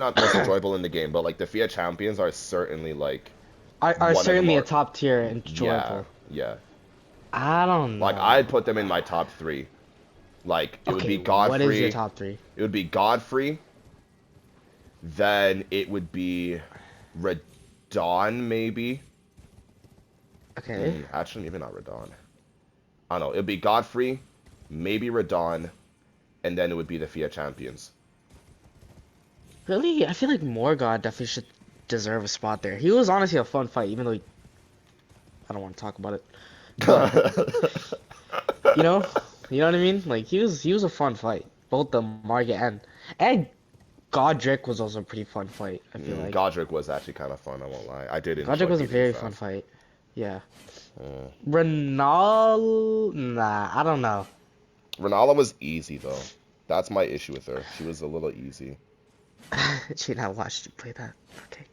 not the most enjoyable in the game, but like the FIA champions are certainly like Are one of the certainly a more, top tier yeah, enjoyable. yeah. I don't Like know. I'd put them in my top three. Like it would Okay, be what is your Godfrey, top three? it would be Godfrey, then it would be Radon maybe. Okay. Actually, maybe not Radon. I don't know. It'd be Godfrey, maybe Radon, and then it would be the FIA champions. Really, I feel like Morgott definitely should deserve a spot there. He was honestly a fun fight, even though I don't want to talk about it. But you know, you know what I mean? Like he was a fun fight. Both the Margit and Godric was also a pretty fun fight. I feel like Godric was actually kind of fun, I won't lie. I did Godric enjoy was a beating his very fun ass. fight. Yeah. Uh, Renal, nah, I don't know. Renala was easy, though. That's my issue with her. She was a little easy. She not watched you play that. Okay,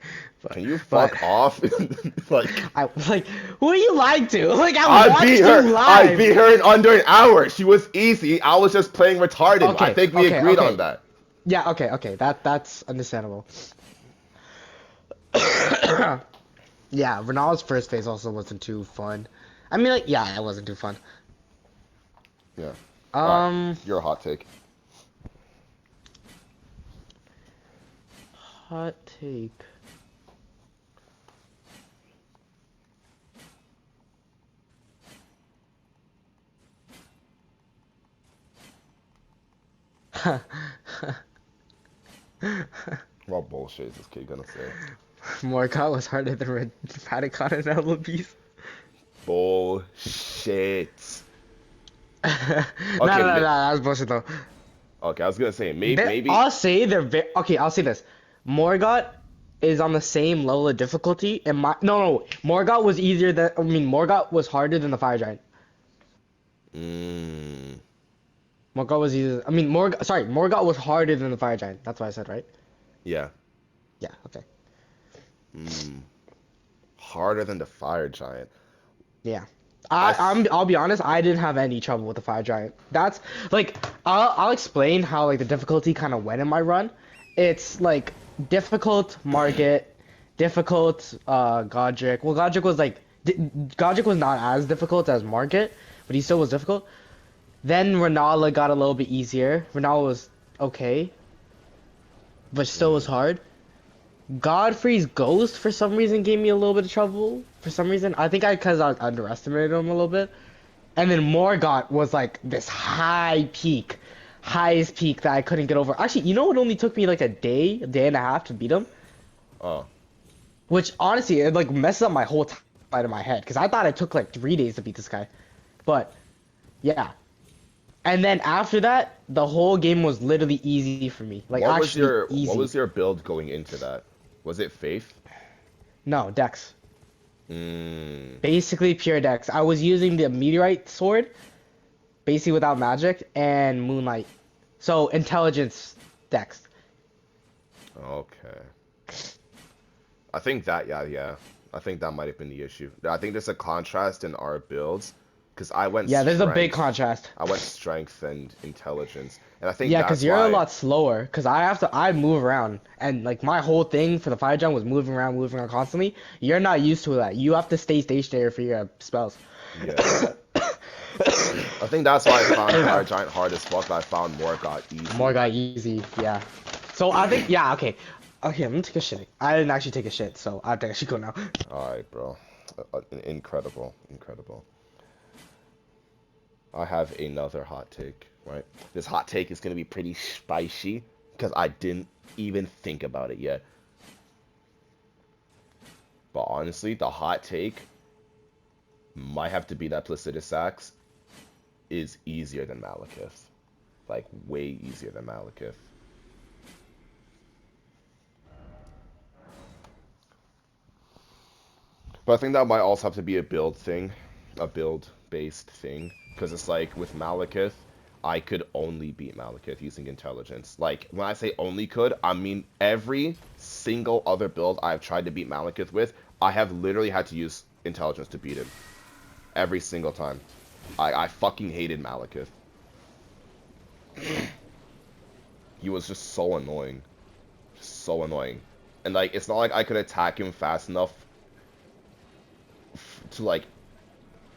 Can you but fuck off? Like, I like who are you lying to? Like I watched you I live. beat her in under an hour. She was easy. I was just playing retarded. I Okay, think we okay, agreed on okay. that. Yeah, okay, okay. That's understandable. Yeah, Ronaldo's first phase also wasn't too fun. I mean, like, yeah, it wasn't too fun. Yeah. All right. Um, Your hot take. hot take. What bullshit is this kid gonna say? Morgott was harder than Paticon and Eloise. Bullshit. No, no, Okay, no, no, that was bullshit though. okay. I was gonna say maybe. I'll say they're very okay. I'll say this: Morgott is on the same level of difficulty, and no, Morgott was easier than Morgott was harder than the Fire Giant. Mm, Morgott was easier. Morgott was harder than the Fire Giant. That's what I said, right? yeah. Yeah. Okay. Mm, harder than the fire giant. Yeah. I th I'll be honest, I didn't have any trouble with the Fire Giant. That's like I'll explain how like the difficulty kind of went in my run. It's like difficult Margit, difficult Godric. Well, Godric was not as difficult as Margit, but he still was difficult. Then Renala got a little bit easier. Renala was okay, but still was mm, hard. Godfrey's Ghost for some reason gave me a little bit of trouble. For some reason, I think because I underestimated him a little bit. And then Morgott was like this highest peak that I couldn't get over. Actually, you know, it only took me like a day and a half to beat him. oh, Which honestly, it like messes up my whole side of my head because I thought it took like 3 days to beat this guy. But yeah, and then after that, the whole game was literally easy for me. Like actually what easy. was your build going into that? Was it Faith? No, Dex. Mm, Basically pure Dex. I was using the meteorite sword, basically without magic, and moonlight. So intelligence Dex. okay. I think that, yeah. I think that might have been the issue. I think there's a contrast in our builds, because Yeah, there's a big contrast. I went strength and intelligence, and I think Yeah, because that's you're a why. lot slower. Because I move around. And like my whole thing for the fire jump was moving around constantly. You're not used to that. You have to stay stationary for your spells. Yeah, I think that's why I found Fire Giant hard as fuck. But I found Morgott More easy. guy easy, yeah. So I think, yeah, okay. Okay, I'm gonna take a shit. I didn't actually take a shit, so I think I should go now. All right, bro. Incredible, incredible. I have another hot take, right? This hot take is gonna be pretty spicy because I didn't even think about it yet. But honestly, the hot take might have to be that Placidus Axe is easier than Malekith. Like, way easier than Malekith. But I think that might also have to be a build-based thing. Because it's like, with Malekith, I could only beat Malekith using intelligence. Like, when I say only could, I mean every single other build I've tried to beat Malekith with, I have literally had to use intelligence to beat him. Every single time. I fucking hated Malekith. He was just so annoying. so annoying. And like, it's not like I could attack him fast enough to like.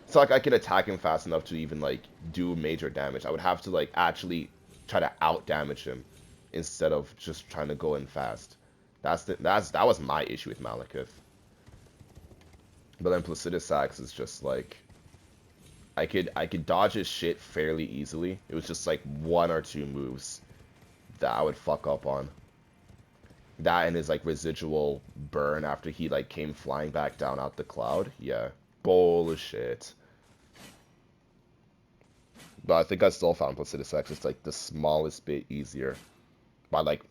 It's not like I could attack him fast enough to even like do major damage. I would have to like actually try to out damage him instead of just trying to go in fast. That was my issue with Malekith. But then Placidus Axe is just like I could dodge his shit fairly easily. It was just like one or two moves that I would fuck up on. That and his like residual burn after he like came flying back down out the cloud. Yeah. Bullshit. But I think I still found Placidus X just like the smallest bit easier. By like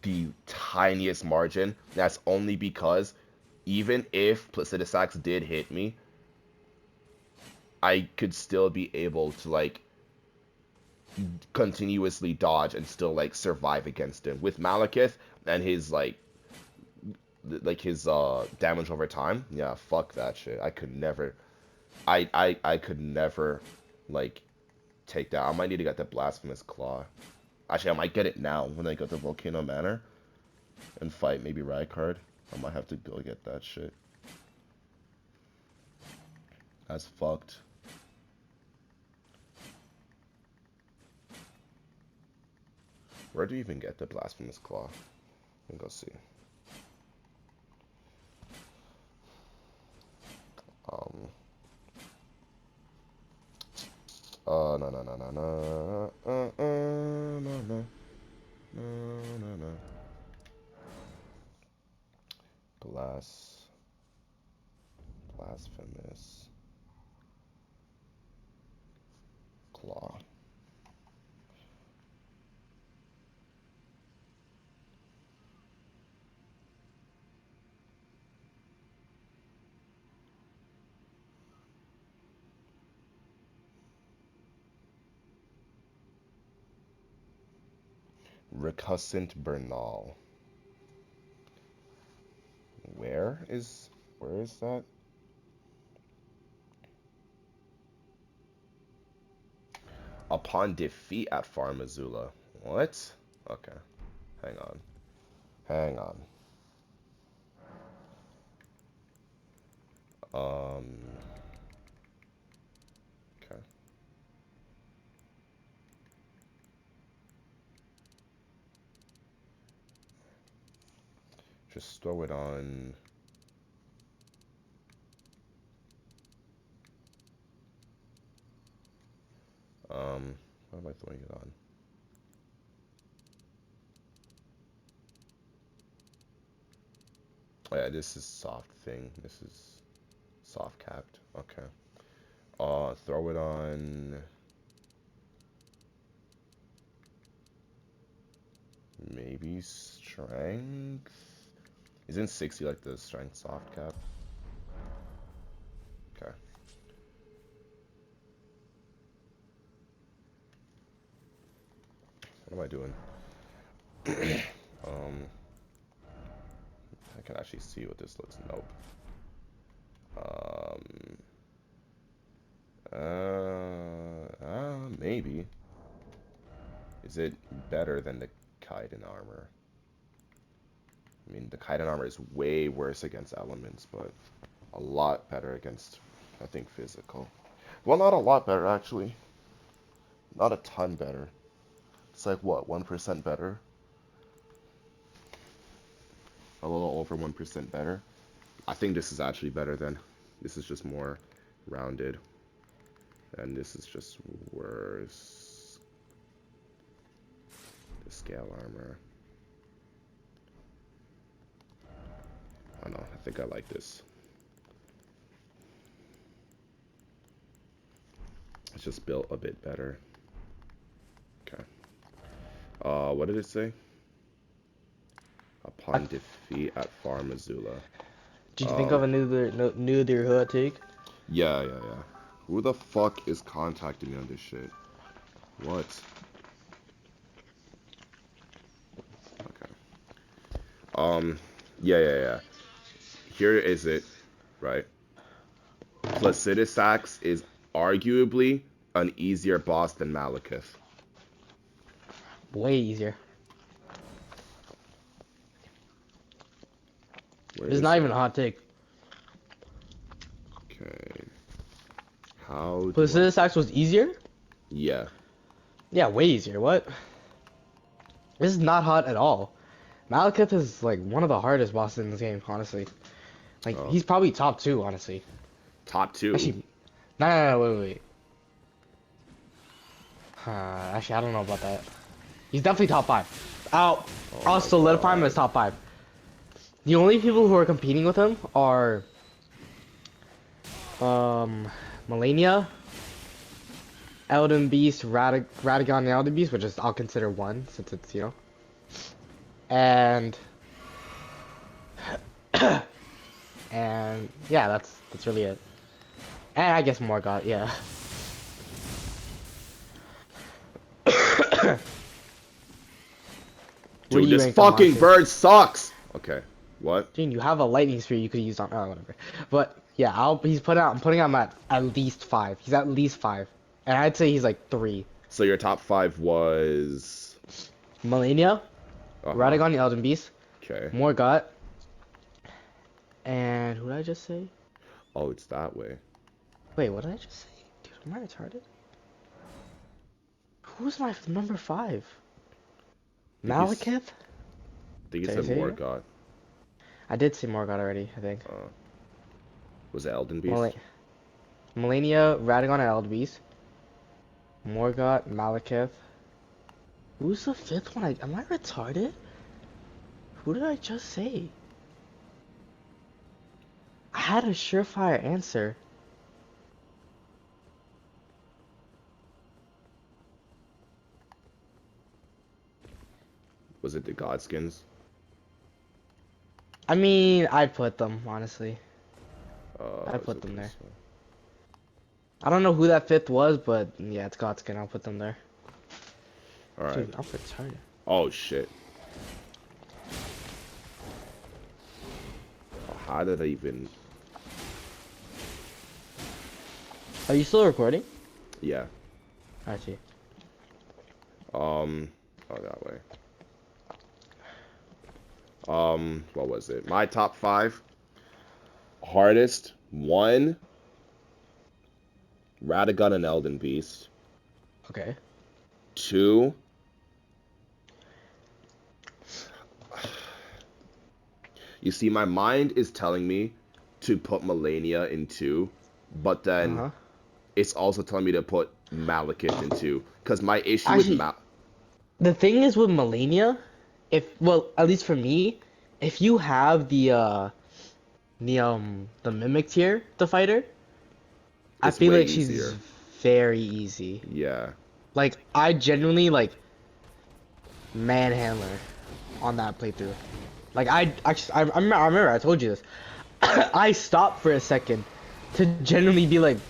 the tiniest margin. That's only because even if Placidus X did hit me, I could still be able to like continuously dodge and still like survive against him. With Malekith and his like his damage over time, yeah, fuck that shit. I could never I could never like take that. I might need to get the Blasphemous Claw. Actually, I might get it now when I go to Volcano Manor and fight maybe Rykard. I might have to go get that shit. That's fucked. Where do you even get the Blasphemous Claw? Let me go see. No, no, no, no, no, no, no, no, no. Blasphemous Claw. Recussant Bernal. Where is that? Upon defeat at Farmazula. What? Okay. Hang on. Hang on. Okay. Just throw it on. What am I throwing it on? Oh yeah, this is soft thing. This is soft capped. Okay. Throw it on. Maybe strength. Isn't 60 like the strength soft cap? Okay. What am I doing? I can actually see what this looks. Nope. Maybe. Is it better than the Kaiden armor? I mean, the Kaiden armor is way worse against elements, but a lot better against, I think, physical. Well, not a lot better, actually. Not a ton better. It's like, what, 1% better? A little over 1% better. I think this is actually better than. This is just more rounded. And this is just worse. The scale armor. I don't know, I think I like this. It's just built a bit better. Okay. What did it say? Upon defeat at Farmazula. Did you think of a new hood take? Yeah. Who the fuck is contacting me on this shit? What? Okay. Yeah. Here is it, right? Placidus Axe is arguably an easier boss than Malekith. Way easier. Where It's is not it? even a hot take. Okay. How do I? Placidus Axe was easier? Yeah. Yeah, way easier. What? This is not hot at all. Malekith is like one of the hardest bosses in this game, honestly. Like Oh, he's probably top two, honestly. top two. Actually, no, wait. Actually, I don't know about that. He's definitely top five. I'll Oh I'll my solidify him as god. top five. The only people who are competing with him are Melania, Elden Beast, Radagon, and Elden Beast, which is I'll consider one since it's and and yeah, that's really it. And I guess Morgott, yeah. What do Dude, you this rank them fucking onto? bird sucks. Okay. What? Gene, you have a lightning spear you could use on. Oh, whatever. But yeah, I'm putting him at least five. He's at least five, and I'd say he's like three. So your top five was. Melania, Uh-huh. Radagon, the Elden Beast, Okay. Morgott, and who did I just say? Oh, it's that way. Wait, what did I just say? Dude, am I retarded? Who's my number five? Malekith? I think you Did I said say it? Morgott. I did say Morgott already, I think. Was it Elden Mel Beast? Melania, Radagon, and Elden Beast, Morgott, Malekith. Who's the fifth one? Am I retarded? Who did I just say? I had a surefire answer. Was it the Godskins? I mean, I'd put them, honestly. I'd Is put it them there. this one? I don't know who that fifth was, but yeah, it's Godskin. I'll put them there. Alright. Dude, I'm retarded. Oh, shit. How did I even... Are you still recording? Yeah. I see. Oh, that way. What was it? My top five. Hardest. One. Radagon and Elden Beast. Okay. Two. You see, my mind is telling me to put Melania in two, but then Uh-huh. it's also telling me to put Malekith in two. Because my issue with Actually, the thing is with Melania, well, at least for me, if you have the mimic tier, the fighter, I it's feel way like she's easier. very easy. Yeah. Like I genuinely like manhandler on that playthrough. Like I remember I told you this. I stopped for a second to genuinely be like,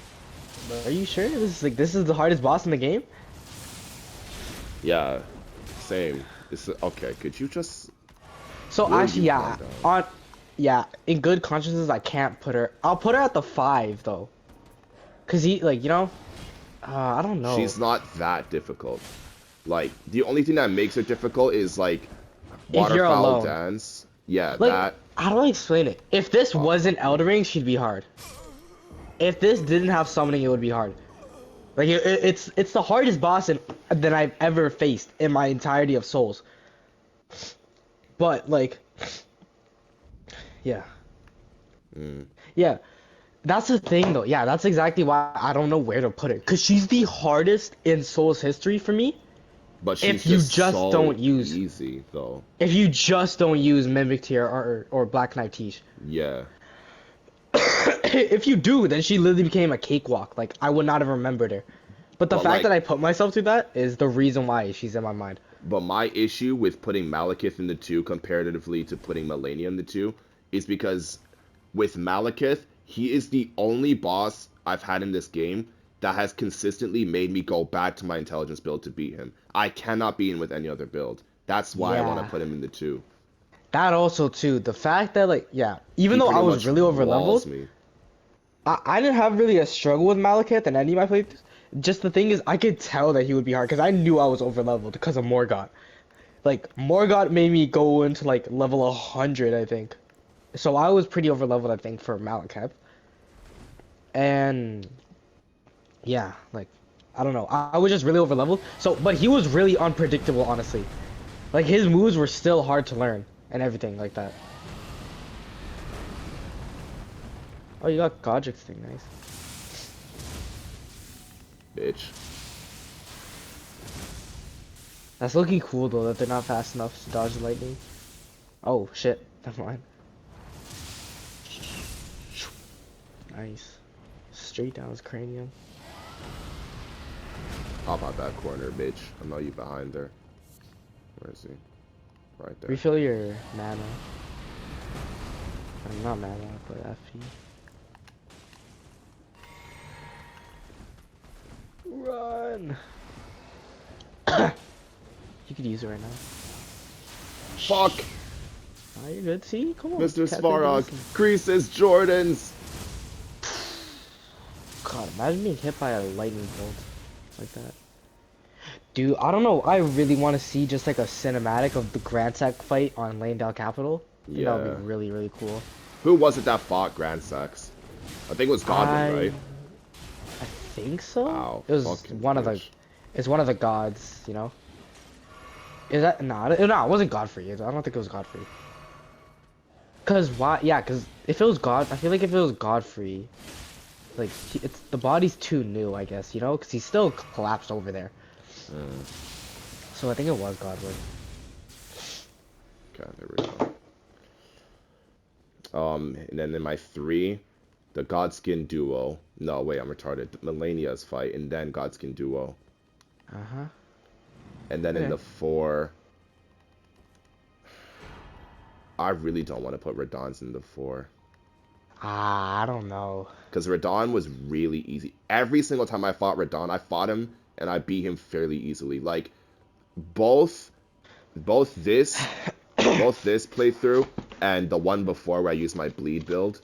are you sure this is the hardest boss in the game? Yeah. Same. Okay, could you just... So Will actually, you calm yeah, down? in good consciences, I can't put her. I'll put her at the five though, cause I don't know. She's not that difficult. Like, the only thing that makes it difficult is, like, If you're Waterfowl alone, Dance. Yeah, like, that. how do I explain it? If this Oh, wasn't fuck me. Elden Ring, she'd be hard. If this didn't have summoning, it would be hard. Like it's the hardest boss that I've ever faced in my entirety of Souls. But like, yeah, Mm. yeah. That's the thing though. Yeah, that's exactly why I don't know where to put her. Cause she's the hardest in Souls history for me. But she's If you just just so don't use, easy, though. if you just don't use Mimic Tier or Black Knight Tish. Yeah. If you do, then she literally became a cakewalk. Like I would not have remembered her. But the But, fact that like, I put myself through that is the reason why she's in my mind. but my issue with putting Malekith in the two comparatively to putting Melania in the two is because with Malekith, he is the only boss I've had in this game that has consistently made me go back to my intelligence build to beat him. I cannot beat him with any other build. That's why I want to Yeah. put him in the two. That also too, the fact that like yeah, even He though I pretty was much really over walls leveled, me. I didn't have really a struggle with Malekith in any of my playthroughs. Just the thing is, I could tell that he would be hard because I knew I was over leveled because of Morgott. Like Morgott made me go into like level 100, I think. So I was pretty over leveled, I think, for Malekith. And yeah, like I don't know. I was just really over leveled. So, but he was really unpredictable, honestly. Like his moves were still hard to learn and everything like that. Oh, you got Godric's thing, nice. Bitch. That's looking cool though that they're not fast enough to dodge the lightning. Oh shit, never mind. Nice. Straight down his cranium. Hop out that corner, bitch. I know you behind there. Where is he? Right there. Refill your mana. Not mana, but FP. Run! You could use it right now. Fuck! Ah, you're good. See? Come on. Mr. Cat baby, Svarog, listen. creases Jordans! God, imagine being hit by a lightning bolt like that. Dude, I don't know. I really want to see just like a cinematic of the Grand Sack fight on Langdale Capital. I think that would Yeah. be really, really cool. Who was it that fought Grand Sax? I think it was Godwin, right? I think so. Wow, It was fucking one of the. bitch. It's one of the gods, you know. Is that no? No, it wasn't Godfrey. I don't think it was Godfrey. Cause why? Yeah, cause if it was God, I feel like if it was Godfrey, like it's the body's too new, I guess, you know, cause he's still collapsed over there. Mm. So I think it was Godwin. Okay, there we go. And then in my 3, the Godskin duo. No, wait, I'm retarded. Melania's fight, and then Godskin duo. Uh-huh. And then in Okay. the 4, I really don't want to put Radon's in the 4. Ah, I don't know. Because Radon was really easy. Every single time I fought Radon, I fought him and I beat him fairly easily. Like both both this both this playthrough and the one before where I used my bleed build,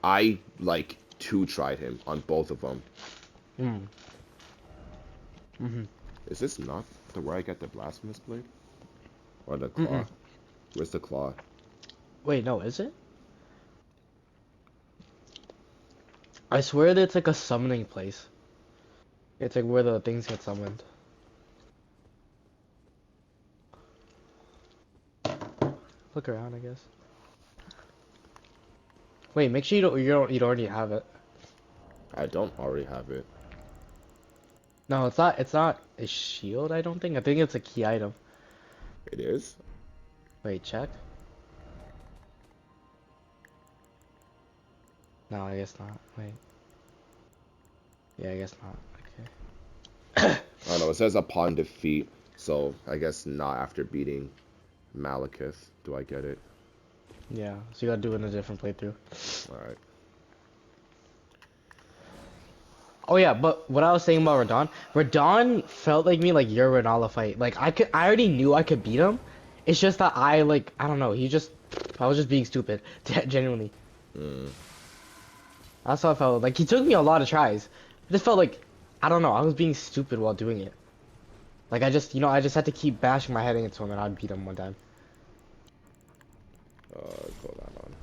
I like 2-tried him on both of them. Hmm. Mhm. Is this not the where I get the blasphemous blade? Or the claw? Mm-mm. Where's the claw? Wait, no, is it? I swear that it's like a summoning place. It's like where the things get summoned. Look around, I guess. Wait, make sure you don't already have it. I don't already have it. No, it's not. It's not a shield. I don't think. I think it's a key item. It is? Wait, check. No, I guess not. Wait. Yeah, I guess not. Okay. I don't know, it says upon defeat, so I guess not after beating Malekith. Do I get it? Yeah, so you gotta do it in a different playthrough. Alright. Oh yeah, but what I was saying about Radon felt like me like your Renala fight. Like I already knew I could beat him. It's just that I don't know. I was just being stupid, genuinely. Mm. That's how I felt. Like he took me a lot of tries. I just felt like, I don't know. I was being stupid while doing it. Like I just had to keep bashing my head into him and I'd beat him one time. Hold on.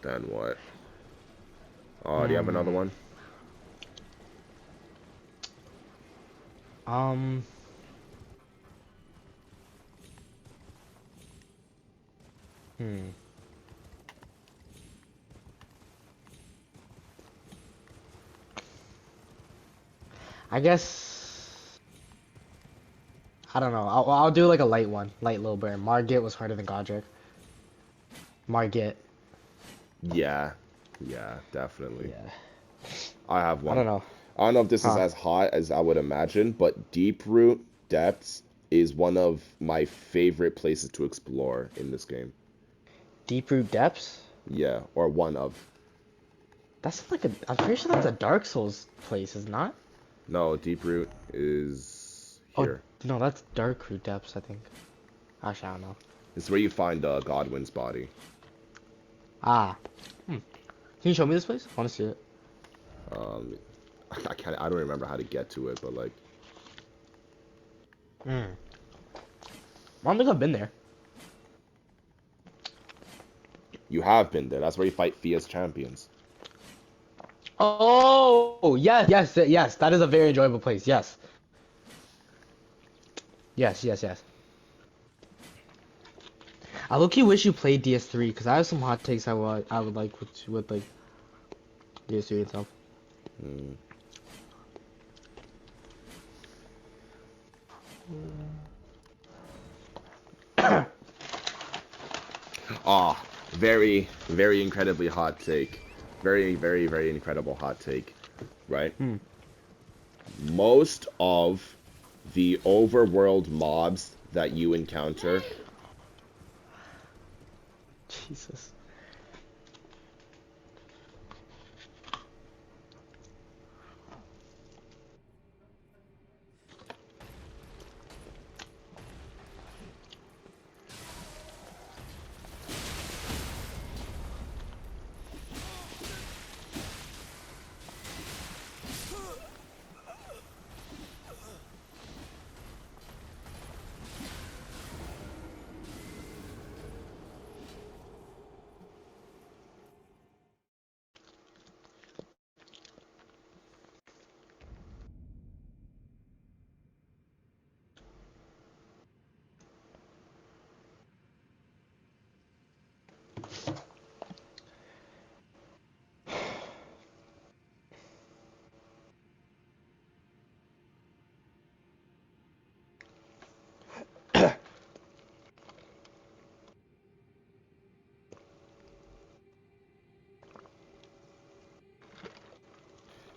Then what? Oh, do you have another Hmm. one? Um. Hmm. I guess I don't know. I'll do like a light one, light little burn. Margit was harder than Godric. Margit. Yeah. Yeah, definitely. Yeah. I have I one. don't know. I don't know if this is Huh. as hot as I would imagine, but Deep Root Depths is one of my favorite places to explore in this game. Deep Root Depths? Yeah, or one of. That's like a. I'm pretty sure that's a Dark Souls place, is not? No, Deep Root is Oh here. no, that's Dark Root Depths, I think. Actually, I don't know. It's where you find Godwin's body. Ah. Hmm. Can you show me this place? I want to see it. Um, I don't remember how to get to it, but like, Mm. I don't think I've been there. You have been there. That's where you fight Fia's champions. Oh, yes, yes, yes. That is a very enjoyable place. Yes. Yes, yes, yes. I low-key wish you played DS3 because I have some hot takes I would like with like DS3 and stuff. Mm. Ah, very, very incredibly hot take. Very, very, very incredible hot take. Right? Hmm. Most of the overworld mobs that you encounter. Jesus.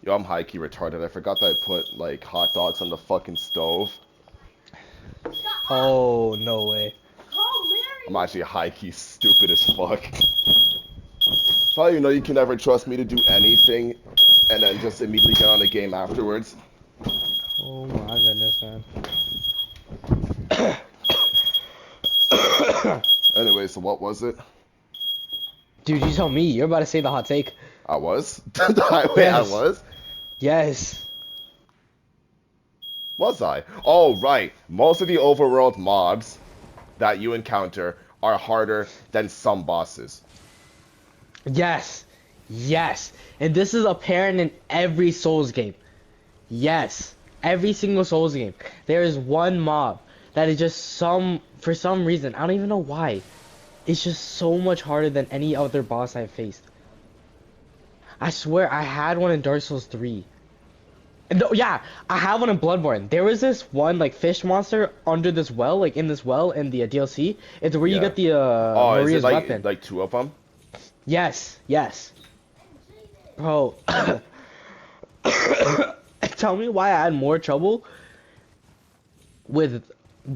Yo, I'm high-key retarded. I forgot that I put, like, hot dogs on the fucking stove. Oh, no way. I'm actually high-key stupid as fuck. How do you know you can never trust me to do anything and then just immediately get on the game afterwards? Oh my goodness, man. Anyway, so what was it? Dude, you tell me. You're about to say the hot take. I was? Wait, I Yes. was? Yes. Was I? Oh, right. Most of the overworld mobs that you encounter are harder than some bosses. Yes. Yes. And this is apparent in every Souls game. Yes. Every single Souls game. There is one mob that is just for some reason, I don't even know why. It's just so much harder than any other boss I've faced. I swear I had one in Dark Souls 3. No, yeah, I have one in Bloodborne. There was this one like fish monster under this well, like in this well in the DLC. It's where you Yeah. get the Oh, is it Maria's like weapon. like two of them? Yes, yes. Bro, tell me why I had more trouble with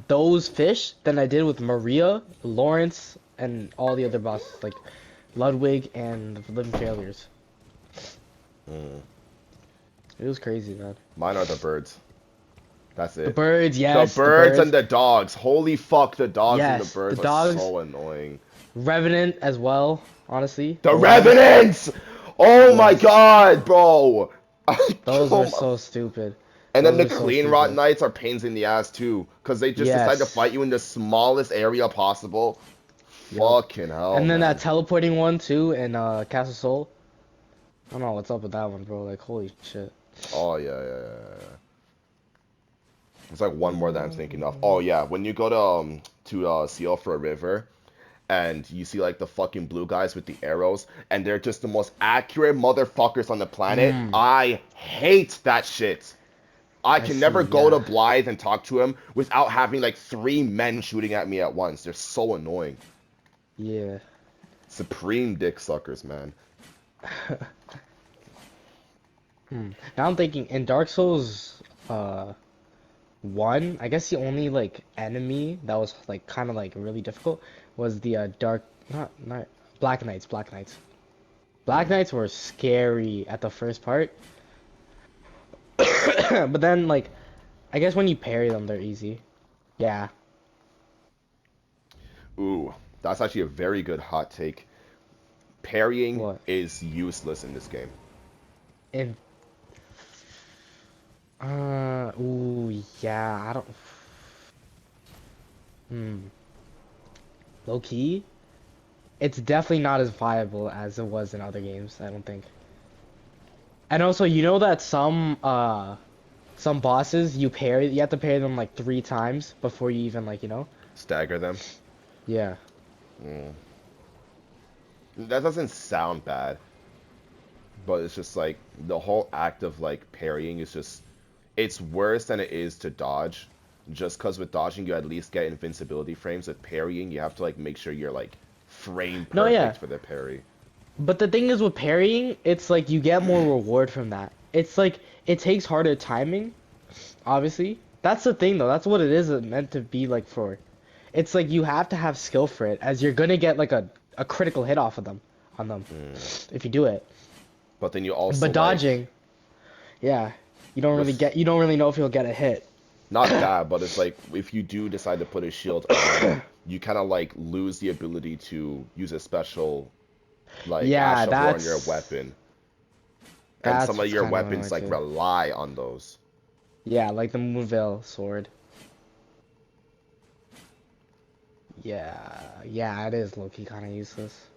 those fish than I did with Maria, Lawrence, and all the other bosses like Ludwig and the Living Failures. Mm. It was crazy, man. Mine are the birds. That's The it. birds, The yes, the birds and birds. the dogs. Holy fuck, the dogs and the Yes, the birds are dogs. so annoying. Revenant as well, honestly. The Those ones. revenants! Oh my Yes. god, bro! Those Oh were my- so stupid. And then Those the were so clean rot stupid. knights are pains in the ass too, because they just decide to Yes. fight you in the smallest area possible. Yep. Fucking hell, And then that man. teleporting one too in Castle Soul. I don't know what's up with that one, bro. Like, holy shit. Oh yeah, yeah, yeah, yeah. Yeah. There's like one more that I'm thinking of. Oh yeah, when you go to Seal for a river, and you see like the fucking blue guys with the arrows, and they're just the most accurate motherfuckers on the planet. Mm, I hate that shit. I I can see, never go to yeah. Blythe and talk to him without having like three men shooting at me at once. They're so annoying. Yeah. Supreme dick suckers, man. Now I'm thinking in Dark Souls 1, I guess the only like enemy that was like kind of like really difficult was the dark not Black Knights, Black Knights. Black Mm. Knights were scary at the first part. But then like I guess when you parry them they're easy. Yeah. Ooh, that's actually a very good hot take. Parrying What? is useless in this game. And ooh, yeah, I don't. Hmm. Low key, it's definitely not as viable as it was in other games, I don't think. And also, you know that some bosses you have to parry them like 3 times before you even like, Stagger them. Yeah. Mm. That doesn't sound bad, but it's just like the whole act of like parrying is just it's worse than it is to dodge. Just because with dodging you at least get invincibility frames. With parrying you have to like make sure you're like frame No, yeah. perfect for the parry. But the thing is with parrying, it's like you get more reward from that. It's like it takes harder timing, obviously. That's the thing though. That's what it is meant to be like for. It's like you have to have skill for it, as you're gonna get like a critical hit off of them on them Mm. if you do it. But then you also But like dodging, yeah, with you don't really know if you'll get a hit. not that, but it's like if you do decide to put a shield on, you kind of like lose the ability to use a special like Yeah, Ash of War on your weapon, and some that's of what's your kind of annoying weapons like too. rely on those. Yeah, like the Moonveil sword. Yeah, yeah, it is low-key kind of useless.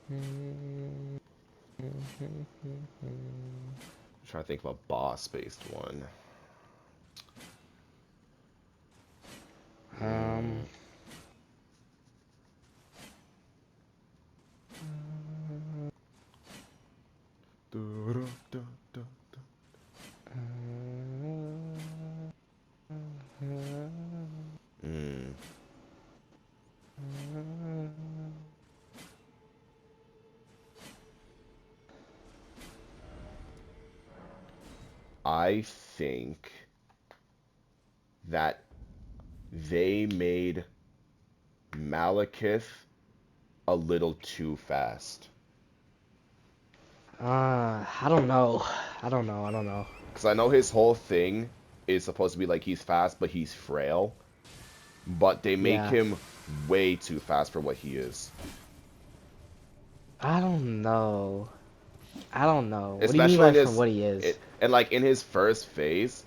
I'm trying to think of a boss-based one. Um, Mm. Mm. I think that they made Malekith a little too fast. I don't know. I don't know. Because I know his whole thing is supposed to be like he's fast, but he's frail. But they make Yeah, him way too fast for what he is. I don't know. I don't know. What do you mean Especially by in for his, what he is? and like in his first phase,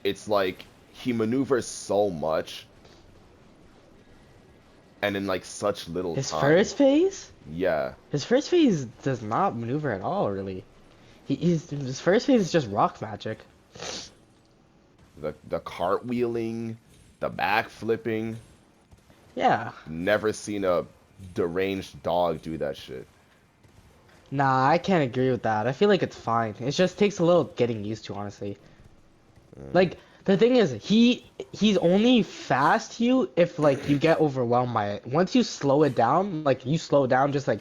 it's like he maneuvers so much and in like such little His time. first phase? Yeah, His first phase does not maneuver at all, really. His first phase is just rock magic. the cartwheeling, the back flipping. Yeah. Never seen a deranged dog do that shit. Nah, I can't agree with that. I feel like it's fine. It just takes a little getting used to, honestly. Mm. Like the thing is, he's only fast to you if like you get overwhelmed by it. Once you slow it down, like you slow down just like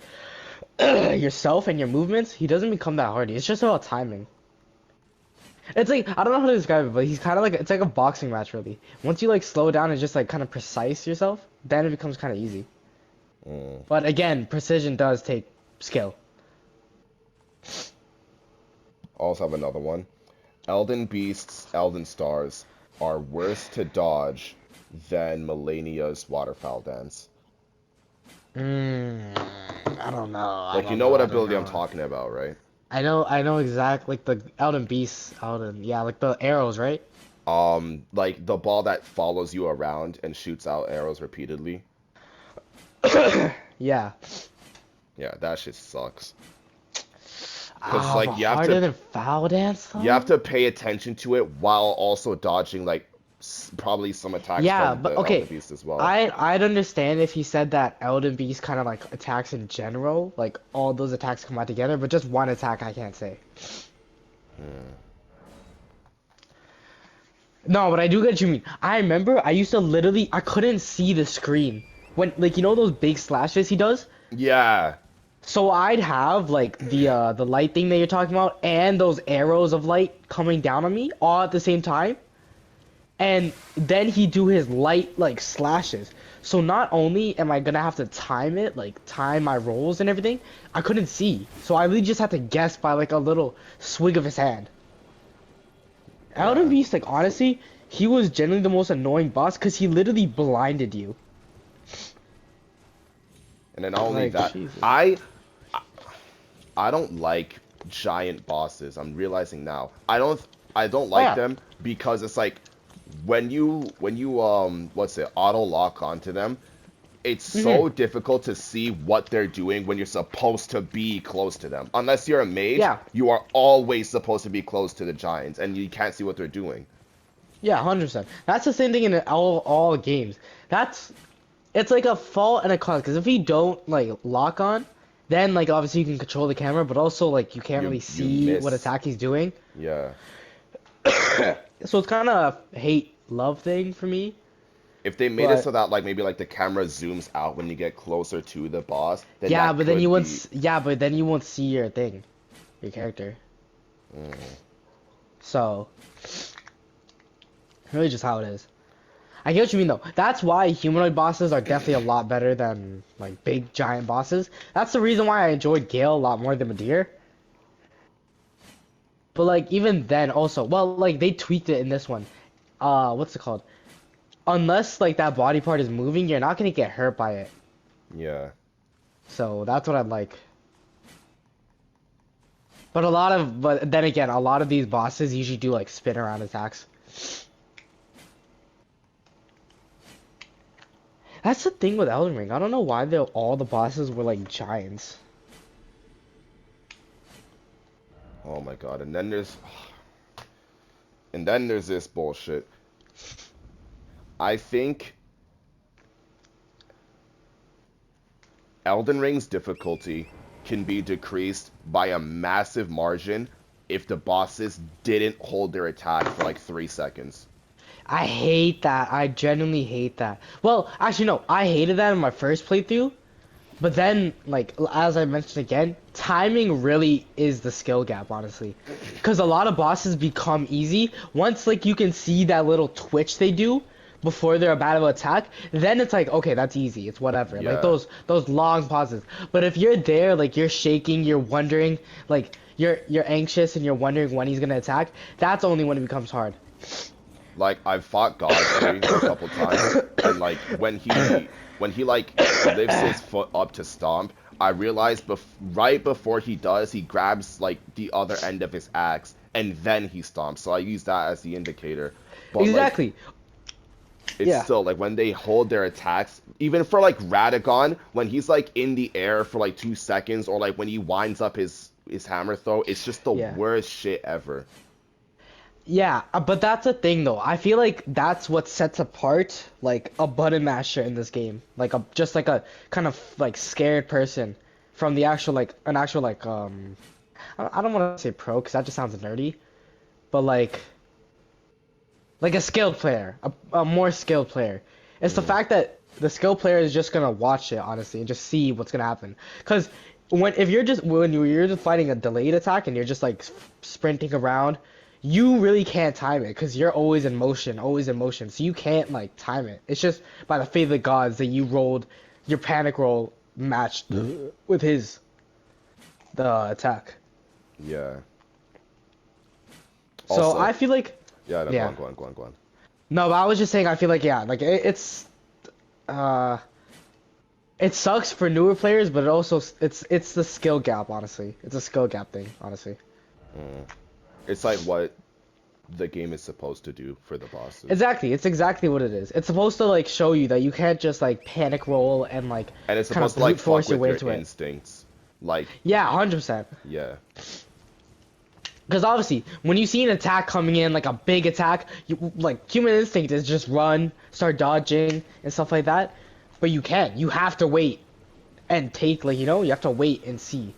yourself and your movements, he doesn't become that hardy. It's just about timing. It's like I don't know how to describe it, but he's kind of like it's like a boxing match really. Once you like slow down and just like kind of precise yourself, then it becomes kind of easy. Mm. But again, precision does take skill. Also have another one. Elden Beasts, Elden Stars are worse to dodge than Melania's Waterfowl Dance. Mm, I don't know. I Like, you don't know know. what I don't ability I'm know. talking about, right? I know exactly like the Elden Beast, Elden. Yeah, like the arrows, right? Like the ball that follows you around and shoots out arrows repeatedly. Yeah. Yeah, that shit sucks. Cause Ah, but like harder than foul dance you have though? to pay attention to it while also dodging like probably some attacks Yeah, from but the Elder okay. Beast as well. I'd understand if he said that Elden Beast kind of like attacks in general, like all those attacks come out together, but just one attack I can't say. Hmm. No, but I do get what you mean. I remember I used to literally I couldn't see the screen when like those big slashes he does. Yeah. So I'd have like the light thing that you're talking about and those arrows of light coming down on me all at the same time. And then he do his light like slashes. So not only am I gonna have to time it, like time my rolls and everything, I couldn't see. So I really just had to guess by like a little swig of his hand. Elden Yeah. Beast, like honestly, he was generally the most annoying boss because he literally blinded you. And then not only Like that, Jesus. I don't like giant bosses. I'm realizing now. I don't Oh like yeah, them because it's like when you what's it, auto lock onto them, it's Hmm. so difficult to see what they're doing when you're supposed to be close to them. Unless you're a mage, Yeah, you are always supposed to be close to the giants, and you can't see what they're doing. yeah, 100%. That's the same thing in all games. That's it's like a fault and a cause because if you don't like lock on, then like obviously you can control the camera, but also like you can't really You see what miss. attack he's doing. Yeah. So it's kind of a hate love thing for me. If they made it so But that like maybe like the camera zooms out when you get closer to the boss, then yeah, that but then you could won't. be. Yeah, but then you won't see your thing, your character. Mm. So really, just how it is. I get what you mean though. That's why humanoid bosses are definitely a lot better than like big giant bosses. That's the reason why I enjoyed Gale a lot more than Madeir. But like even then also, well like they tweaked it in this one. What's it called? Unless like that body part is moving, you're not gonna get hurt by it. Yeah. So that's what I like. But then again, a lot of these bosses usually do like spin around attacks. That's the thing with Elden Ring. I don't know why all the bosses were like giants. Oh my God. And then there's this bullshit. I think Elden Ring's difficulty can be decreased by a massive margin if the bosses didn't hold their attack for like 3 seconds. I hate that. I genuinely hate that. Well, actually no, I hated that in my first playthrough. But then, like, as I mentioned again, timing really is the skill gap, honestly. Because a lot of bosses become easy. Once, like, you can see that little twitch they do before they're about to attack, then it's like, okay, that's easy. It's whatever. Like, Yeah. those long pauses. But if you're there, like, you're shaking, you're wondering, like, you're anxious and you're wondering when he's gonna attack, that's only when it becomes hard. Like I've fought Godfrey a couple times, and like when he like lifts his foot up to stomp, I realized right before he does, he grabs like the other end of his axe, and then he stomps. So I use that as the indicator. But like Exactly. it's Yeah. still like when they hold their attacks, even for like Radagon, when he's like in the air for like 2 seconds, or like when he winds up his hammer throw, it's just the Yeah. worst shit ever. Yeah, but that's the thing though. I feel like that's what sets apart like a button masher in this game. Like a just like a kind of like scared person from the actual like an actual like I don't want to say pro because that just sounds nerdy, but like a skilled player, a more skilled player. It's the Mm, fact that the skilled player is just gonna watch it honestly and just see what's gonna happen. Because when you're just fighting a delayed attack and you're just like sprinting around, you really can't time it because you're always in motion, always in motion. So you can't like time it. It's just by the fate of the gods that you rolled your panic roll matched with his the attack. yeah. So Also, I feel like yeah, no, go yeah. on, go on, go on, go on. No, but I was just saying I feel like yeah, like uh it sucks for newer players, but it also it's the skill gap, honestly. It's a skill gap thing, honestly. Mm. It's like what the game is supposed to do for the bosses. Exactly, it's exactly what it is. It's supposed to like show you that you can't just like panic roll and like And it's kind supposed of to like brute fuck force your with way your into it. instincts. Like, Yeah, 100%. yeah. Because obviously, when you see an attack coming in, like a big attack, you like human instinct is just run, start dodging and stuff like that. But you can't. You have to wait and take like you have to wait and see,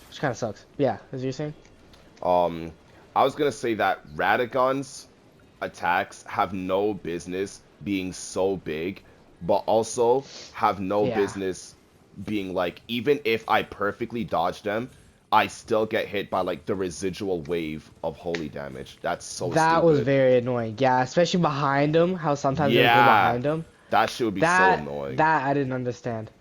which kind of sucks. Yeah, as you're saying. Um, I was gonna say that Radagon's attacks have no business being so big, but also have no Yeah. business being like, even if I perfectly dodge them, I still get hit by like the residual wave of holy damage. That's so That was stupid. very annoying. Yeah, especially behind him, how sometimes it'll go Yeah, behind him. that shit would be so That annoying. that I didn't understand.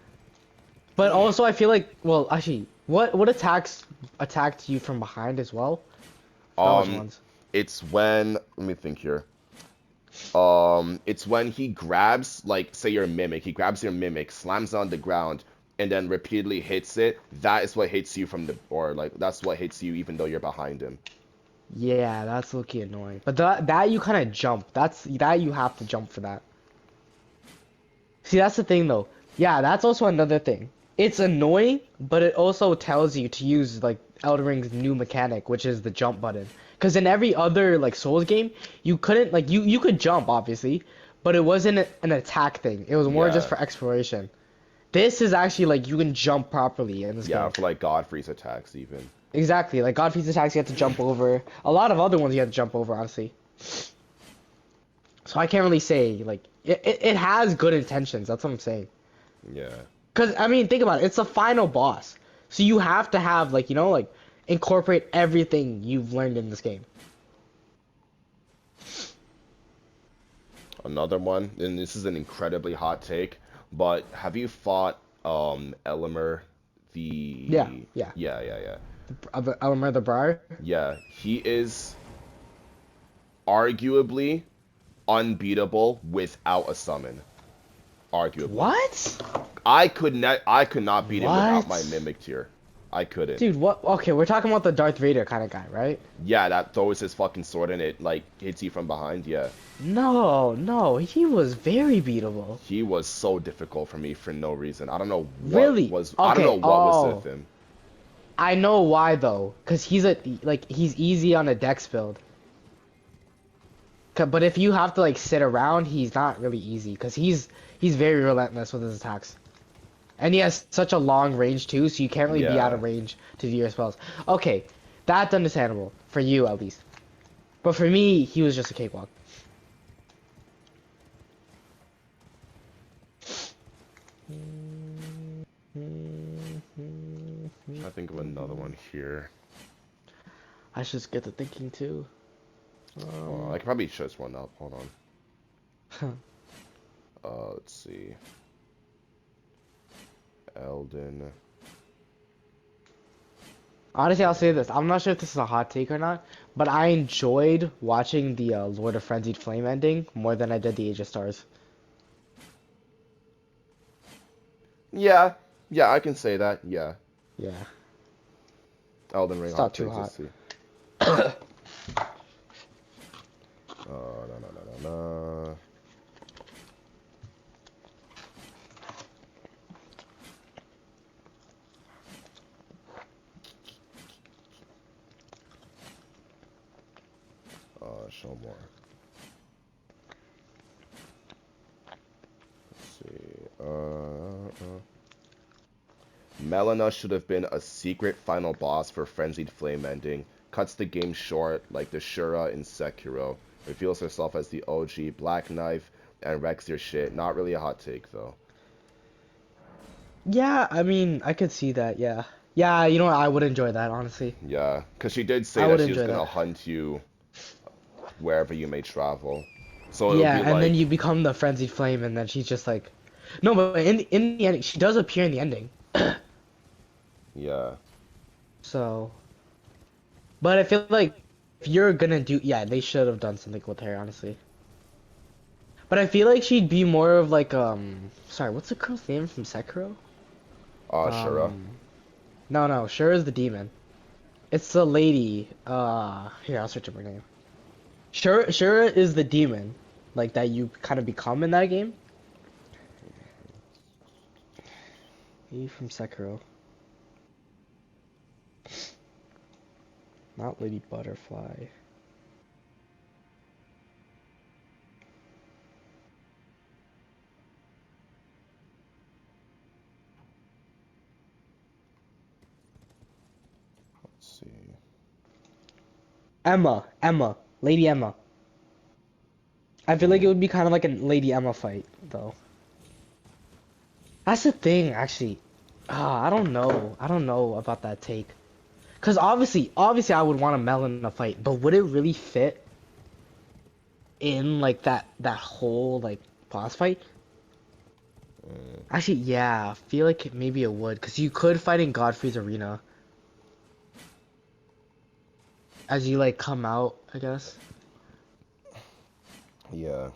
But also I feel like well, actually, what attacks attacked you from behind as well? Forgot which Um, ones. it's when, let me think here. It's when he grabs, like, say your mimic, he grabs your mimic, slams it on the ground, and then repeatedly hits it. That is what hits you from the, or like, that's what hits you even though you're behind him. Yeah, that's low-key annoying. But that you kind of jump. That you have to jump for that. See, that's the thing though. Yeah, that's also another thing. It's annoying, but it also tells you to use like Elden Ring's new mechanic, which is the jump button. Because in every other like Souls game, you couldn't like you could jump obviously, but it wasn't an attack thing. It was more just Yeah, for exploration. This is actually like you can jump properly in this yeah, game. for like Godfrey's attacks even. Exactly. Like Godfrey's attacks you have to jump over. A lot of other ones you have to jump over, honestly. So I can't really say like it has good intentions. That's what I'm saying. Yeah. Cause I mean, think about it. It's the final boss, so you have to have like like incorporate everything you've learned in this game. Another one, and this is an incredibly hot take, but have you fought Elimer Yeah, the yeah. yeah. I remember the Briar. Yeah, he is arguably unbeatable without a summon. Arguably. What? I could not beat him without my What? mimic tier. I couldn't. Dude, what? Okay, we're talking about the Darth Vader kind of guy, right? Yeah, that throws his fucking sword and it like hits you from behind. Yeah. No, no, he was very beatable. He was so difficult for me for no reason. Really? I don't know Okay. what was with Oh, him. I know why though. Cause he's easy on a dex build. But if you have to like sit around, he's not really easy. Cause he's very relentless with his attacks. And he has such a long range too, so you can't really be out Yeah. of range to do your spells. Okay, that's understandable. For you at least. But for me, he was just a cakewalk. I think of another one here. I should just get to thinking too. I could probably choose one up. Hold on. Let's see. Elden. Honestly, I'll say this. I'm not sure if this is a hot take or not, but I enjoyed watching the Lord of Frenzied Flame ending more than I did the Age of Stars. Yeah, yeah, I can say that. Yeah, Yeah, Elden Ring it's hot not too takes. Let's hot. see. No. Show more. Let's see. Melina should have been a secret final boss for Frenzied Flame ending. Cuts the game short like the Shura in Sekiro. Reveals herself as the OG Black Knife and wrecks your shit. Not really a hot take though. Yeah, I mean, I could see that. Yeah, yeah. You know what? I would enjoy that, honestly. Yeah, because she did say I that would she was enjoy gonna that. hunt you wherever you may travel. So it would Yeah, be and then like, you become the frenzied flame, and then she's just like, no, but in the ending, she does appear in the ending. yeah, So, but I feel like if you're gonna do, yeah, they should have done something with her, honestly. But I feel like she'd be more of like sorry, what's the girl's name from Sekiro? Shura. Um, no, sure is the demon. It's the lady. Here I'll search up her name. Sure is the demon, like that you kind of become in that game. Lady from Sekiro, not Lady Butterfly. Let's see. Emma, Lady Emma. I feel like it would be kind of like a Lady Emma fight, though. That's the thing, actually. I don't know about that take. Cause obviously, I would want a Melon in a fight, but would it really fit in like that whole like boss fight? Actually, yeah, I feel like maybe it would, cause you could fight in Godfrey's arena as you like come out, I guess. Yeah.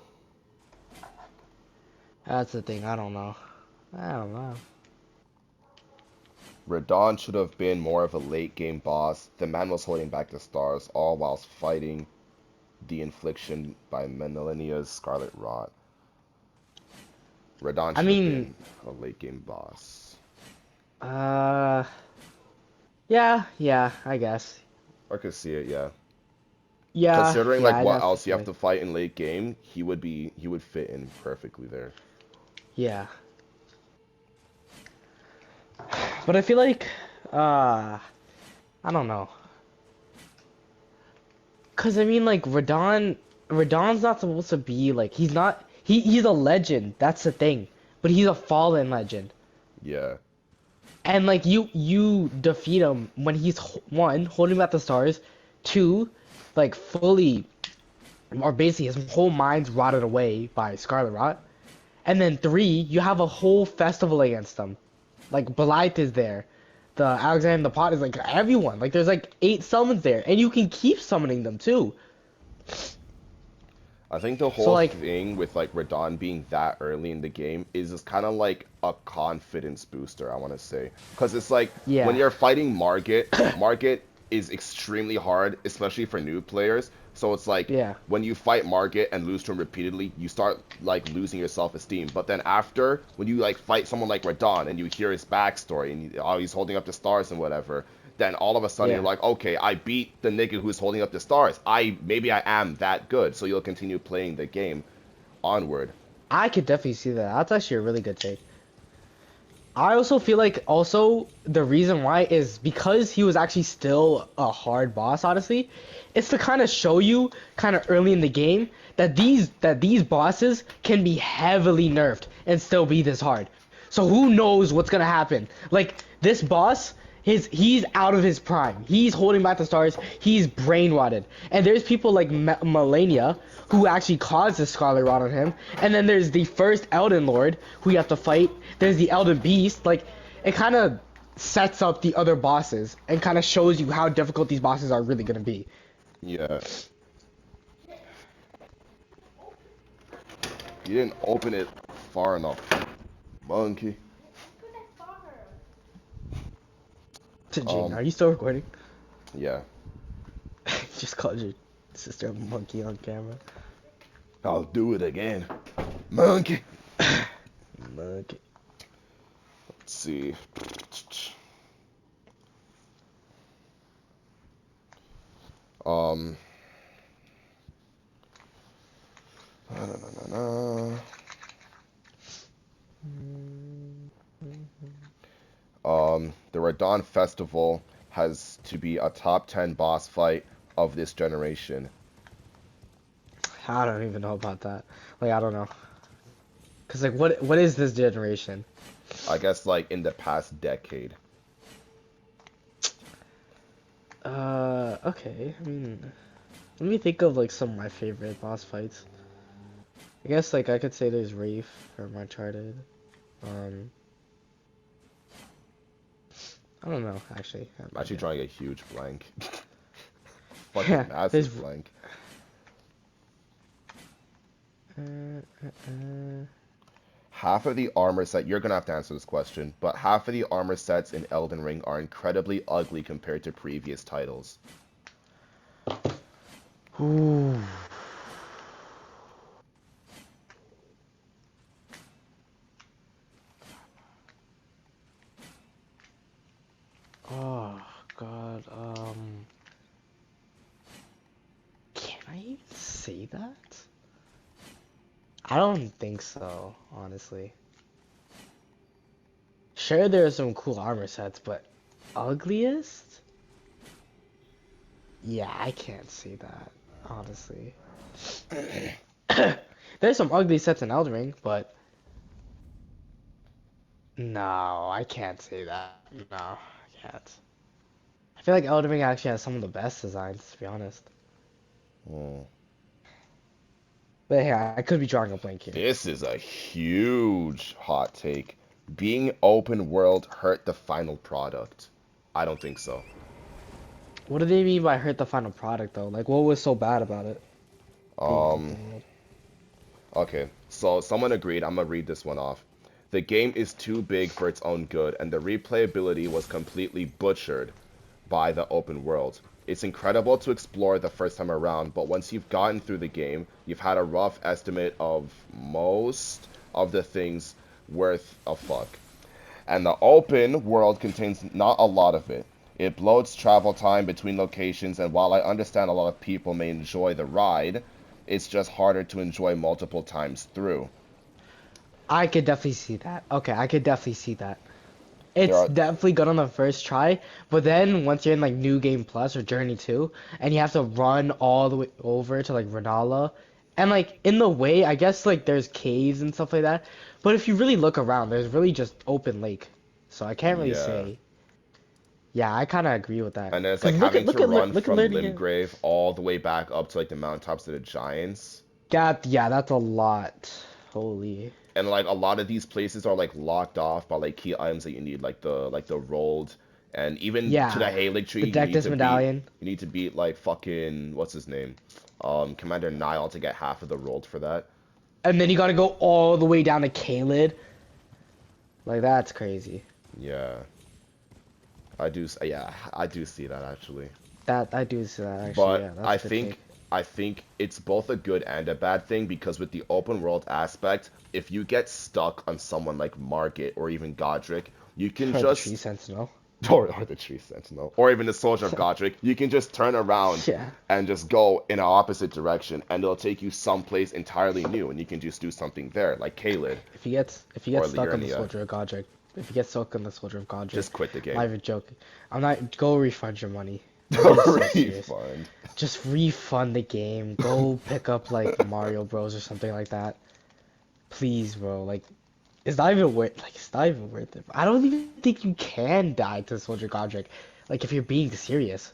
That's the thing. I don't know. I don't know. Radon should have been more of a late game boss. The man was holding back the stars, all whilst fighting the infliction by Millennia's Scarlet Rot. Radon I should have mean, been a late game boss. uh, yeah, I guess. I could see it, yeah. Considering Yeah, like I'd what have to else you have say. to fight in late game, he would fit in perfectly there. Yeah. But I feel like, uh, I don't know. Cause I mean, like Radon's not supposed to be like he's a legend. That's the thing. But he's a fallen legend. Yeah. And like you defeat him when he's one holding back the stars, two, like fully or basically his whole mind's rotted away by Scarlet Rot, and then three, you have a whole festival against them. Like Blythe is there, the Alexander the Pot is like everyone. Like there's like 8 summons there, and you can keep summoning them too. I think the So whole like thing with like Radon being that early in the game is just kind of like a confidence booster, I want to say. Because it's like when yeah, you're fighting Margit, Margit is extremely hard, especially for new players. So it's like yeah, when you fight Margit and lose to him repeatedly, you start like losing your self-esteem. But then after, when you like fight someone like Radon and you hear his backstory and oh, he's holding up the stars and whatever, then all of a sudden you're yeah. like, okay, I beat the nigga who's holding up the stars. Maybe I am that good. So you'll continue playing the game onward. I could definitely see that. That's actually a really good take. I also feel like also the reason why is because he was actually still a hard boss, honestly. It's to kind of show you kind of early in the game that these bosses can be heavily nerfed and still be this hard. So who knows what's gonna happen? Like this boss, he's out of his prime. He's holding back the stars. He's brain rotted. And there's people like Melania who actually caused the Scarlet Rot on him. And then there's the first Elden Lord who you have to fight. There's the Elden Beast. Like it kind of sets up the other bosses and kind of shows you how difficult these bosses are really gonna be. Yeah. You didn't open it far enough, monkey. Jane, Um, are you still recording? yeah. Just called your sister a monkey on camera. I'll do it again. Monkey. Monkey. Let's see. Um. Na, na, na, na, na. The Radon Festival has to be a top 10 boss fight of this generation. I don't even know about that. Like I don't know. Cause like what is this generation? I guess like in the past decade. Okay. I mean, let me think of like some of my favorite boss fights. I guess like I could say there's Wraith from Uncharted. Um, I don't know actually. I have I'm no actually idea. drawing a huge blank. Yeah, Fucking there's. massive blank. Half of the armor set, you're gonna have to answer this question, but half of the armor sets in Elden Ring are incredibly ugly compared to previous titles. Ooh. Oh God. Can I even say that? I don't think so, honestly. Sure, there are some cool armor sets, but ugliest? Yeah, I can't say that, honestly. There's some ugly sets in Elden Ring, but no, I can't say that. No, I can't. I feel like Elden Ring actually has some of the best designs, to be honest. Hmm. But yeah, I could be drawing a blank here. This is a huge hot take. Being open world hurt the final product. I don't think so. What do they mean by hurt the final product, though? Like, what was so bad about it being Um, open world? okay, so someone agreed. I'm gonna read this one off. The game is too big for its own good, and the replayability was completely butchered by the open world. It's incredible to explore the first time around, but once you've gotten through the game, you've had a rough estimate of most of the things worth a fuck. And the open world contains not a lot of it. It bloats travel time between locations, and while I understand a lot of people may enjoy the ride, it's just harder to enjoy multiple times through. I could definitely see that. Okay, I could definitely see that. There It's are, definitely good on the first try, but then once you're in like New Game Plus or Journey 2, and you have to run all the way over to like Renala, and like in the way, I guess like there's caves and stuff like that, but if you really look around, there's really just open lake. So I can't really yeah. say. Yeah, I kind of agree with that. And then it's Cause like having to run look at from learning it. Limgrave all the way back up to like the mountaintops of the giants. Yeah, that's a lot. Holy. And like a lot of these places are like locked off by like key items that you need, like the rolled, and even to the Yeah. Halig tree The Dectus medallion. you need to beat like fucking what's his name, Commander Nile to get half of the rolled for that. And then you gotta go all the way down to Kaled. Like that's crazy. Yeah, yeah, I do see that actually. That I do see that actually. But Yeah, that's a good take. I think it's both a good and a bad thing because with the open world aspect, if you get stuck on someone like Margit or even Godric, you can Or the Tree just Sentinel. or the Tree Sentinel, or even the Soldier of Godric, you can just turn around Yeah. and just go in an opposite direction, and it'll take you someplace entirely new, and you can just do something there, like Caelid If he or gets stuck on the Liurnia. Soldier of Godric, if he gets stuck on the Soldier of Godric, Just quit the I'm not game. even joking. I'm not. Go refund your money. I'm being so serious. Refund. Just refund the game. Go pick up like Mario Bros or something like that. Please, bro. Like, it's not even worth. Like, it's not even worth it. I don't even think you can die to Soldier Godric. Like, if you're being serious.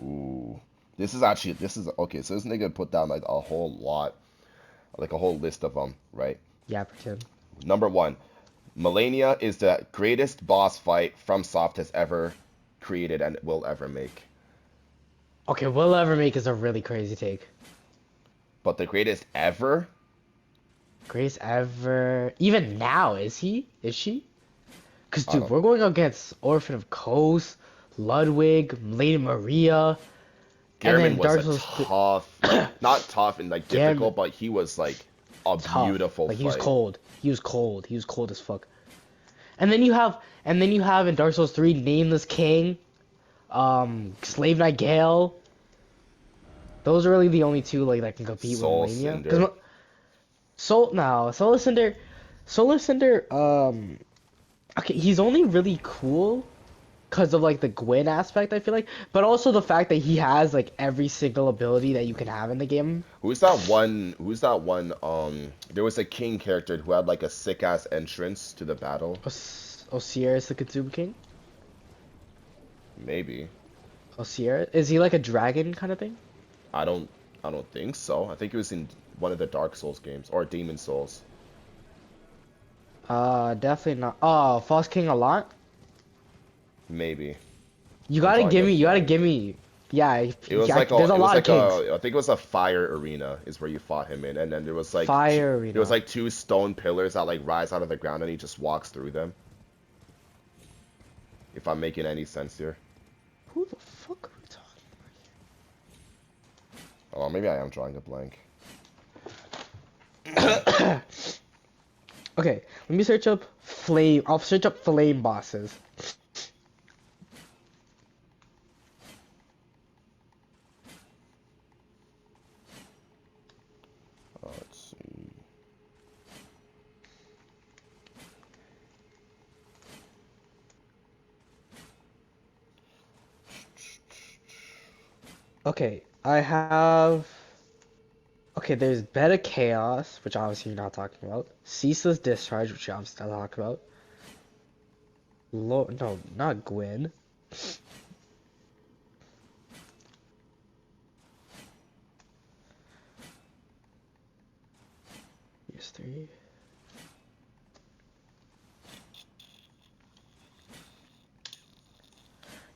Ooh. This is okay, so this nigga put down like a whole lot, like a whole list of them, right? Yeah, pretend. Number one, Melania is the greatest boss fight FromSoft has ever created and will ever make. Okay, Will Ever Make is a really crazy take. But the greatest ever? Greatest ever. Even now, is he? Is she? Cause I dude, don't. we're going against Orphan of Kos, Ludwig, Lady Maria, and Gehrman then was Dark a Souls tough, like not tough and like Gam difficult, but he was like a tough. beautiful Like he was fight. cold. He was cold. He was cold as fuck. And then you have in Dark Souls 3 Nameless King, Slave Knight Gale. Those are really the only two like that can compete with Soul Melania. Cinder. Solar Cinder, Solar Cinder, okay, he's only really cool because of like the Gwyn aspect, I feel like, but also the fact that he has like every single ability that you can have in the game. Who's that one? Who's that one? There was a king character who had like a sick ass entrance to the battle. Osiris the Kazuma King. Maybe. Osiris, is he like a dragon kind of thing? I don't. I don't think so. I think it was in one of the Dark Souls games or Demon Souls. Definitely not. Oh, False King a lot. Maybe. You I'm gotta drawing give a me. You gotta blank. give me. Yeah, It was like a. there's a It was lot of like kings. a. I think it was a fire arena is where you fought him in, and then there was like Fire there was arena. like two stone pillars that like rise out of the ground, and he just walks through them. If I'm making any sense here. Who the fuck are we Oh, maybe I am drawing a blank. talking? Okay, let me search up flame. I'll search up flame bosses. Let's see. Okay, I have. Okay, there's Beta Chaos, which obviously you're not talking about. Ceaseless Discharge, which you're obviously not talking about. No, not Gwyn. Here's three.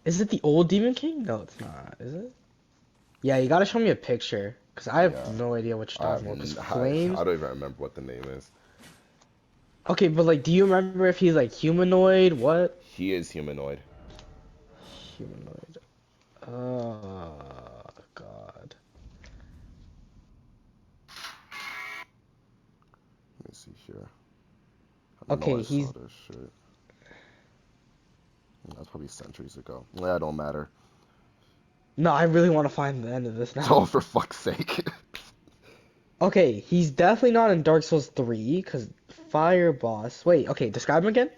Is it the old Demon King? No, it's not. Is it? Yeah, you gotta show me a picture, cause I have Yeah. no idea what you're talking about. Cause I flames. don't even remember what the name is. Okay, but like, do you remember if he's like humanoid? What? He is humanoid. Humanoid. Oh God. Let me see here. I know Okay, I saw he's. this shit. That's probably centuries ago. Yeah, it don't matter. No, I really want to find the end of this Oh, now. for fuck's sake. Okay, he's definitely not in Dark Souls 3, because Fire Boss. Wait, okay, describe him again?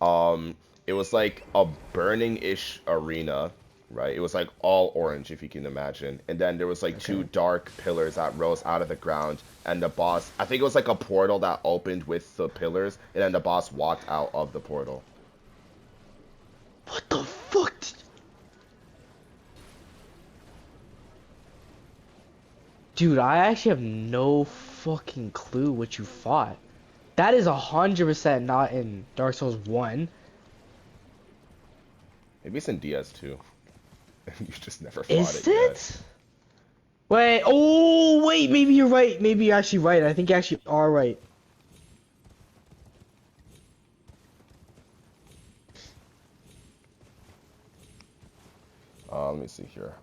Um, it was like a burning-ish arena, right? It was like all orange, if you can imagine. And then there was like two Okay. dark pillars that rose out of the ground. And the boss, I think it was like a portal that opened with the pillars, and then the boss walked out of the portal. What the fuck? Dude, I actually have no fucking clue what you fought. That is 100% not in Dark Souls 1. Maybe it's in DS too. You just never fought Is it yet. it? Wait, oh, wait, maybe you're right. Maybe you're actually right. I think you actually are right. Let me see here.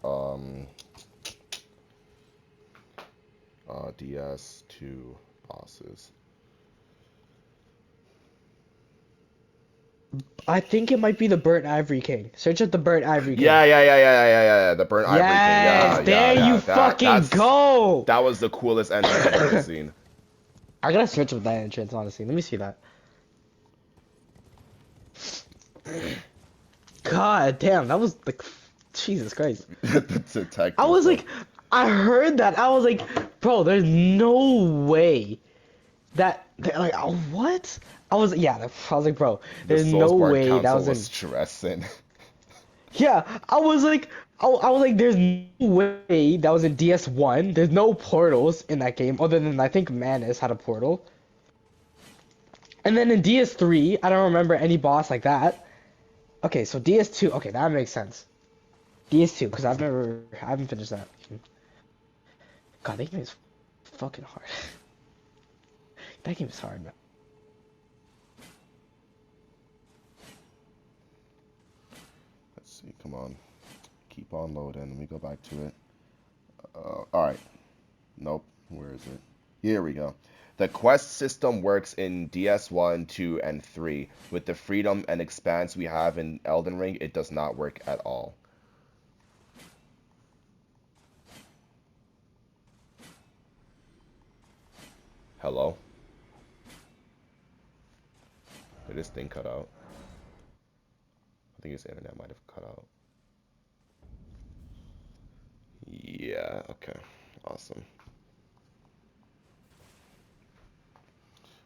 DS2 bosses. I think it might be the Burnt Ivory King. Search up the Burnt Ivory King. Yeah. The burnt ivory king. Yes, there you fucking go. That was the coolest entrance I've ever seen. I gotta search up that entrance, honestly. Let me see that. God damn, that was like, Jesus Christ. The I detective was though. like, I heard that. I was like, bro, there's no way like, what? I was like, bro, The there's no Soulsborne way that Council was was in. stressing. Yeah, I was like, there's no way that was in DS1. There's no portals in that game other than I think Manus had a portal. And then in DS3, I don't remember any boss like that. Okay, so DS2, okay, that makes sense. DS2, because I haven't finished that. God, that game is fucking hard. That game is hard, man. Let's see, come on. Keep on loading. Let me go back to it. Alright. Nope. Where is it? Here we go. The quest system works in DS1, 2, and 3. With the freedom and expanse we have in Elden Ring, it does not work at all. Hello? Did this thing cut out? I think his internet might have cut out. Yeah, okay. Awesome.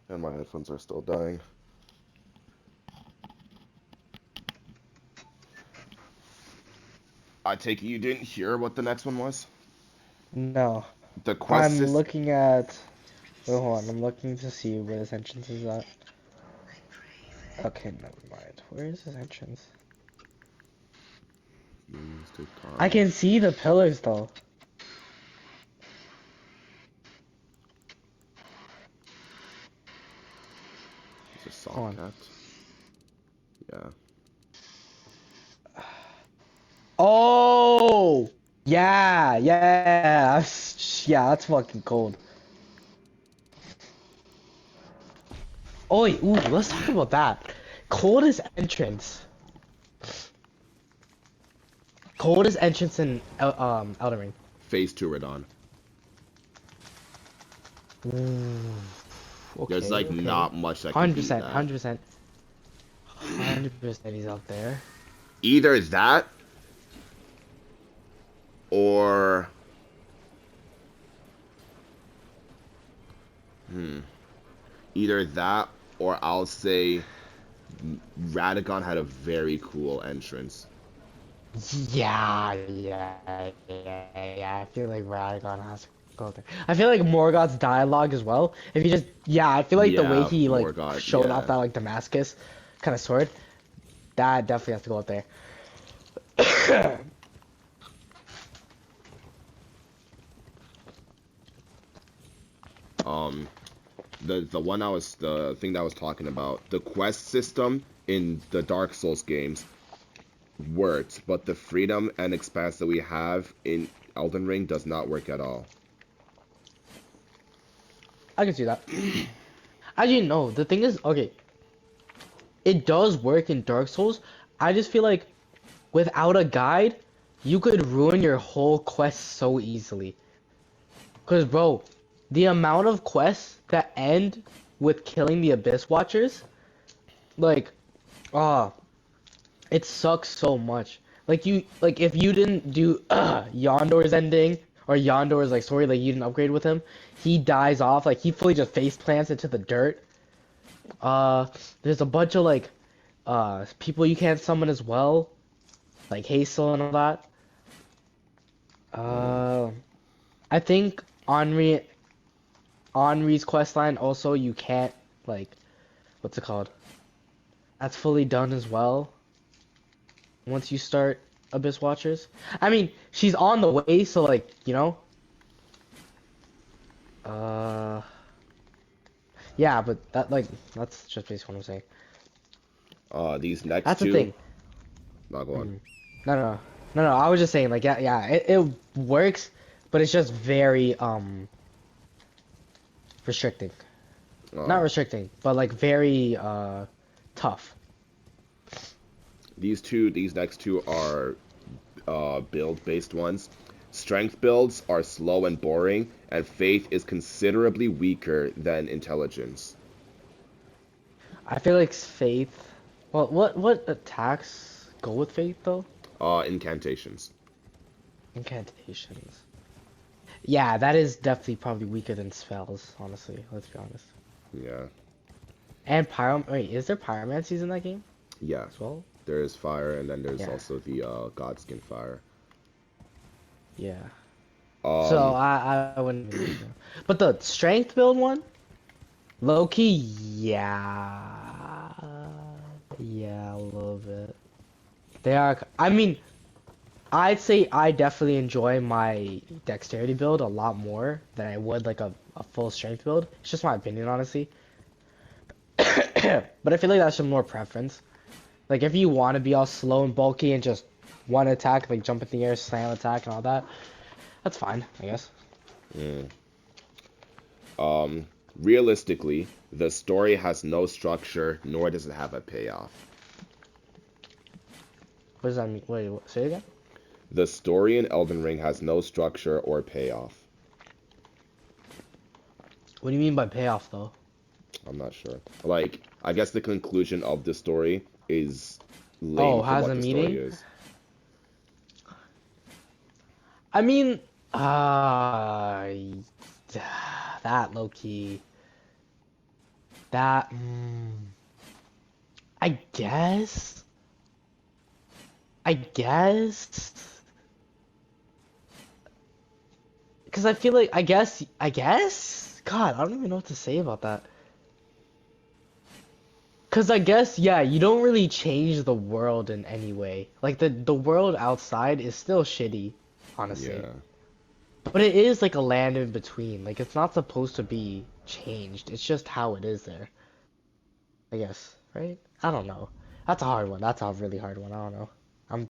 And my headphones are still dying. I take it you didn't hear what the next one was? No. The quest I'm system. looking at. Wait, hold on. I'm looking to see where this entrance is at. Okay, never mind. Where is this entrance? I can see the pillars though. Is it soft Hold cat? Yeah. on. Oh! Yeah. Yeah, that's fucking cold. Oh, wait, ooh, let's talk about that. Coldest entrance. Coldest entrance in Elden Ring. Phase 2 Radon. Ooh, There's okay, like okay. not much that can beat 100%, that. 100%. 100% he's up there. Either that or either that or I'll say Radagon had a very cool entrance. Yeah. I feel like Radagon has to go there. I feel like Morgoth's dialogue as well. If you just, yeah, I feel like the way Yeah, he like Morgott, showed off yeah. that like Damascus kind of sword, that definitely has to go up there. Um The thing that I was talking about, the quest system in the Dark Souls games worked, but the freedom and expanse that we have in Elden Ring does not work at all. I can see that. Actually, no. The thing is, okay, it does work in Dark Souls. I just feel like without a guide, you could ruin your whole quest so easily. Cause bro, the amount of quests that end with killing the Abyss Watchers, like, ah, it sucks so much. Like if you didn't do Yondor's ending or Yondor's like story, like you didn't upgrade with him, he dies off. Like he fully just face plants into the dirt. Uh, there's a bunch of like people you can't summon as well, like Hazel and all that. Mm. Uh, I think Henri's quest line also you can't like what's it called? That's fully done as well once you start Abyss Watchers. I mean, she's on the way, so like, you know, uh yeah, but that's just basically what I'm saying. These next That's the two, thing. not go on. Mm. No, no, no, no. I was just saying, like, yeah, it works, but it's just very restricting. Not Uh, restricting, but like very tough. these next two are build-based ones. Strength builds are slow and boring, and faith is considerably weaker than intelligence. I feel like Faith. Well, what attacks go with Faith though? Incantations. Incantations. Yeah, that is definitely probably weaker than spells. Honestly, let's be honest. Yeah. And Pyro. Wait, is there Pyromancies in that game Yeah. as well? There is fire, and then there's Yeah, also the Godskin fire. yeah. So Um, I wouldn't even use them. But the strength build one, low key, yeah, yeah, a little bit. They are. I mean, I'd say I definitely enjoy my dexterity build a lot more than I would like a full strength build. It's just my opinion, honestly. But I feel like that's just more preference. Like if you want to be all slow and bulky and just one attack, like jump in the air, slam attack, and all that, that's fine, I guess. mm, realistically, the story has no structure, nor does it have a payoff. What does that mean? Wait, say it again? The story in Elden Ring has no structure or payoff. What do you mean by payoff, though? I'm not sure. Like, I guess the conclusion of the story is lame Oh, for has what a the story meaning? is. I mean, that low key. That, I guess. I guess. Because I feel like, I guess? God, I don't even know what to say about that. Because I guess, yeah, you don't really change the world in any way. Like, the world outside is still shitty, honestly. Yeah. But it is like a land in between. Like, it's not supposed to be changed. It's just how it is there, I guess, right? I don't know. That's a hard one. That's a really hard one. I don't know.